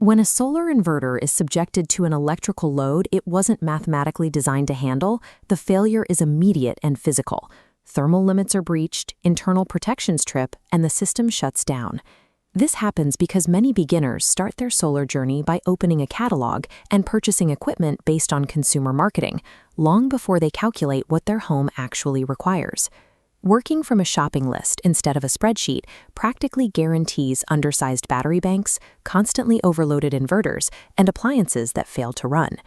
When a solar inverter is subjected to an electrical load it wasn't mathematically designed to handle, the failure is immediate and physical. Thermal limits are breached, internal protections trip, and the system shuts down. This happens because many beginners start their solar journey by opening a catalog and purchasing equipment based on consumer marketing, long before they calculate what their home actually requires. Working from a shopping list instead of a spreadsheet practically guarantees undersized battery banks, constantly overloaded inverters, and appliances that fail to run.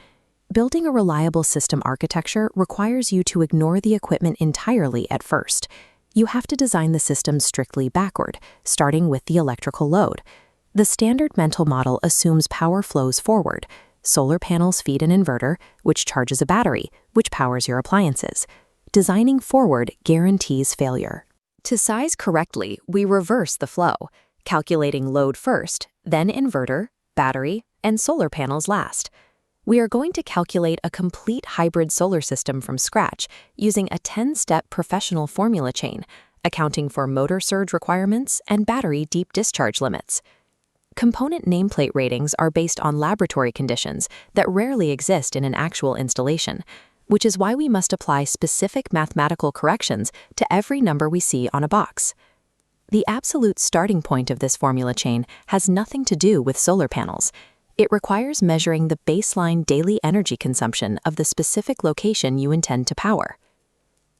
Building a reliable system architecture requires you to ignore the equipment entirely at first. You have to design the system strictly backward, starting with the electrical load. The standard mental model assumes power flows forward. Solar panels feed an inverter, which charges a battery, which powers your appliances. Designing forward guarantees failure. To size correctly, we reverse the flow, calculating load first, then inverter, battery, and solar panels last. We are going to calculate a complete hybrid solar system from scratch using a 10-step professional formula chain, accounting for motor surge requirements and battery deep discharge limits. Component nameplate ratings are based on laboratory conditions that rarely exist in an actual installation, which is why we must apply specific mathematical corrections to every number we see on a box. The absolute starting point of this formula chain has nothing to do with solar panels. It requires measuring the baseline daily energy consumption of the specific location you intend to power.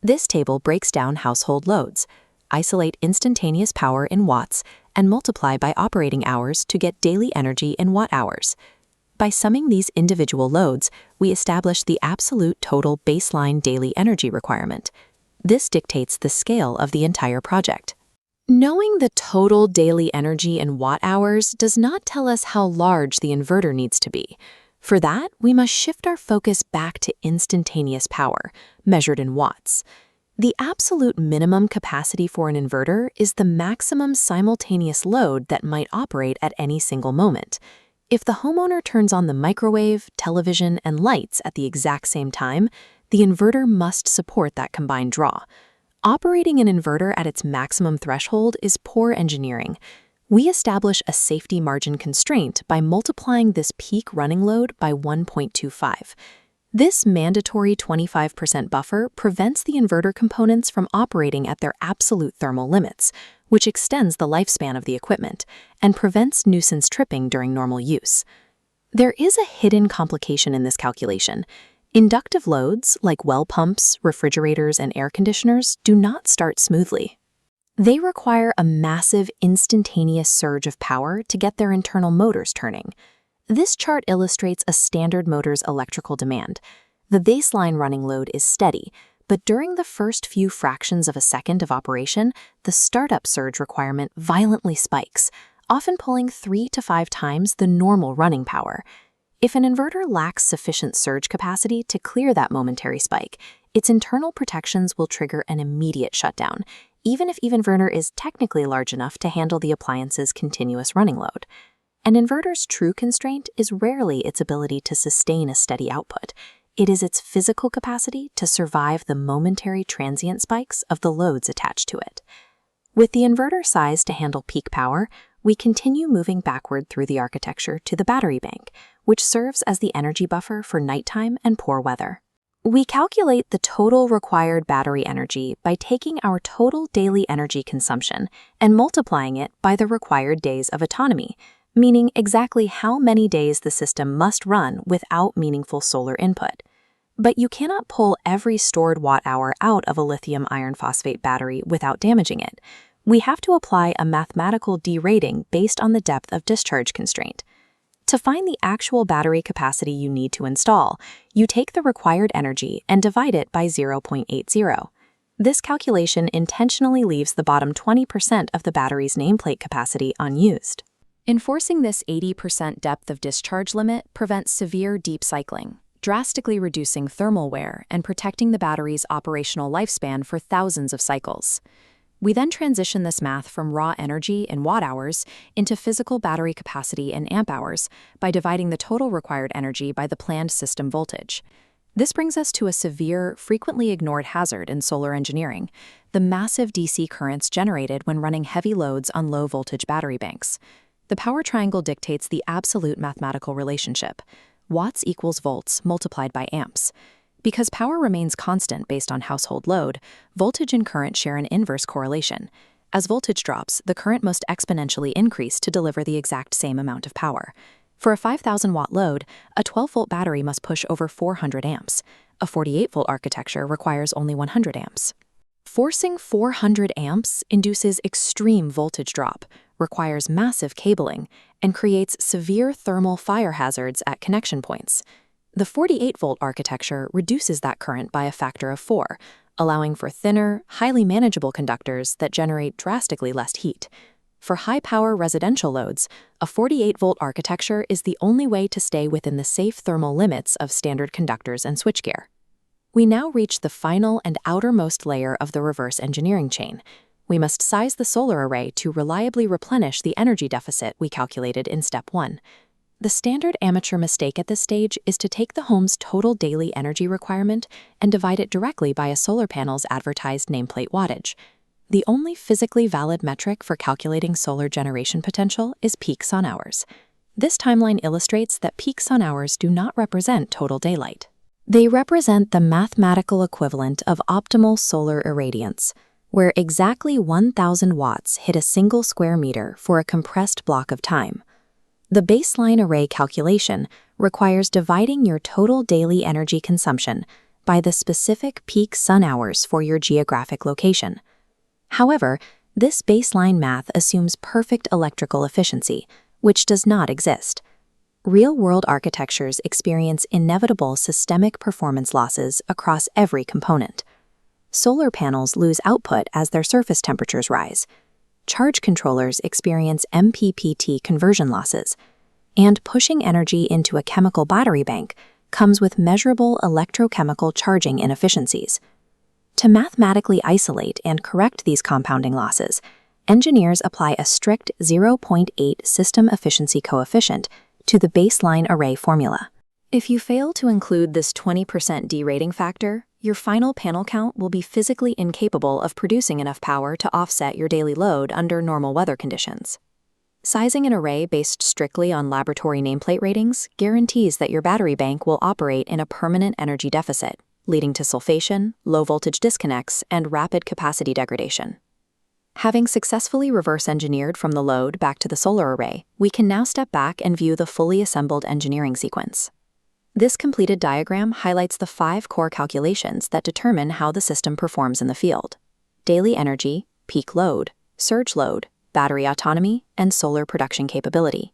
This table breaks down household loads, isolate instantaneous power in watts, and multiply by operating hours to get daily energy in watt-hours. By summing these individual loads, we establish the absolute total baseline daily energy requirement. This dictates the scale of the entire project. Knowing the total daily energy in watt-hours does not tell us how large the inverter needs to be. For that, we must shift our focus back to instantaneous power, measured in watts. The absolute minimum capacity for an inverter is the maximum simultaneous load that might operate at any single moment. If the homeowner turns on the microwave, television, and lights at the exact same time, the inverter must support that combined draw. Operating an inverter at its maximum threshold is poor engineering. We establish a safety margin constraint by multiplying this peak running load by 1.25. This mandatory 25% buffer prevents the inverter components from operating at their absolute thermal limits, which extends the lifespan of the equipment and prevents nuisance tripping during normal use. There is a hidden complication in this calculation. Inductive loads, like well pumps, refrigerators, and air conditioners, do not start smoothly. They require a massive instantaneous surge of power to get their internal motors turning. This chart illustrates a standard motor's electrical demand. The baseline running load is steady, but during the first few fractions of a second of operation, the startup surge requirement violently spikes, often pulling 3 to 5 times the normal running power. If an inverter lacks sufficient surge capacity to clear that momentary spike, its internal protections will trigger an immediate shutdown, even if the inverter is technically large enough to handle the appliance's continuous running load. An inverter's true constraint is rarely its ability to sustain a steady output. It is its physical capacity to survive the momentary transient spikes of the loads attached to it. With the inverter sized to handle peak power, we continue moving backward through the architecture to the battery bank, which serves as the energy buffer for nighttime and poor weather. We calculate the total required battery energy by taking our total daily energy consumption and multiplying it by the required days of autonomy, meaning exactly how many days the system must run without meaningful solar input. But you cannot pull every stored watt-hour out of a lithium iron phosphate battery without damaging it. We have to apply a mathematical derating based on the depth of discharge constraint. To find the actual battery capacity you need to install, you take the required energy and divide it by 0.80. This calculation intentionally leaves the bottom 20% of the battery's nameplate capacity unused. Enforcing this 80% depth of discharge limit prevents severe deep cycling, drastically reducing thermal wear and protecting the battery's operational lifespan for thousands of cycles. We then transition this math from raw energy in watt-hours into physical battery capacity in amp-hours by dividing the total required energy by the planned system voltage. This brings us to a severe, frequently ignored hazard in solar engineering: the massive DC currents generated when running heavy loads on low-voltage battery banks. The power triangle dictates the absolute mathematical relationship. Watts equals volts multiplied by amps. Because power remains constant based on household load, voltage and current share an inverse correlation. As voltage drops, the current must exponentially increase to deliver the exact same amount of power. For a 5,000-watt load, a 12-volt battery must push over 400 amps. A 48-volt architecture requires only 100 amps. Forcing 400 amps induces extreme voltage drop, requires massive cabling, and creates severe thermal fire hazards at connection points. The 48-volt architecture reduces that current by a factor of 4, allowing for thinner, highly manageable conductors that generate drastically less heat. For high-power residential loads, a 48-volt architecture is the only way to stay within the safe thermal limits of standard conductors and switchgear. We now reach the final and outermost layer of the reverse engineering chain. We must size the solar array to reliably replenish the energy deficit we calculated in Step 1. The standard amateur mistake at this stage is to take the home's total daily energy requirement and divide it directly by a solar panel's advertised nameplate wattage. The only physically valid metric for calculating solar generation potential is peak sun hours. This timeline illustrates that peak sun hours do not represent total daylight. They represent the mathematical equivalent of optimal solar irradiance, where exactly 1,000 watts hit a single square meter for a compressed block of time. The baseline array calculation requires dividing your total daily energy consumption by the specific peak sun hours for your geographic location. However, this baseline math assumes perfect electrical efficiency, which does not exist. Real-world architectures experience inevitable systemic performance losses across every component. Solar panels lose output as their surface temperatures rise. Charge controllers experience MPPT conversion losses. And pushing energy into a chemical battery bank comes with measurable electrochemical charging inefficiencies. To mathematically isolate and correct these compounding losses, engineers apply a strict 0.8 system efficiency coefficient to the baseline array formula. If you fail to include this 20% derating factor, your final panel count will be physically incapable of producing enough power to offset your daily load under normal weather conditions. Sizing an array based strictly on laboratory nameplate ratings guarantees that your battery bank will operate in a permanent energy deficit, leading to sulfation, low-voltage disconnects, and rapid capacity degradation. Having successfully reverse-engineered from the load back to the solar array, we can now step back and view the fully assembled engineering sequence. This completed diagram highlights the 5 core calculations that determine how the system performs in the field: daily energy, peak load, surge load, battery autonomy, and solar production capability.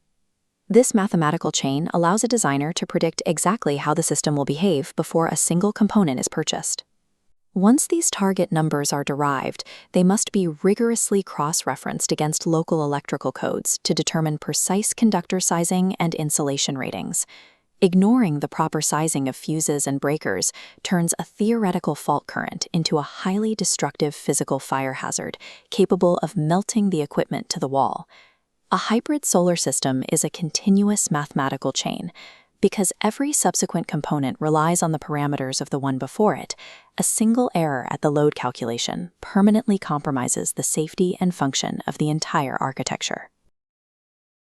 This mathematical chain allows a designer to predict exactly how the system will behave before a single component is purchased. Once these target numbers are derived, they must be rigorously cross-referenced against local electrical codes to determine precise conductor sizing and insulation ratings. Ignoring the proper sizing of fuses and breakers turns a theoretical fault current into a highly destructive physical fire hazard, capable of melting the equipment to the wall. A hybrid solar system is a continuous mathematical chain. Because every subsequent component relies on the parameters of the one before it, a single error at the load calculation permanently compromises the safety and function of the entire architecture.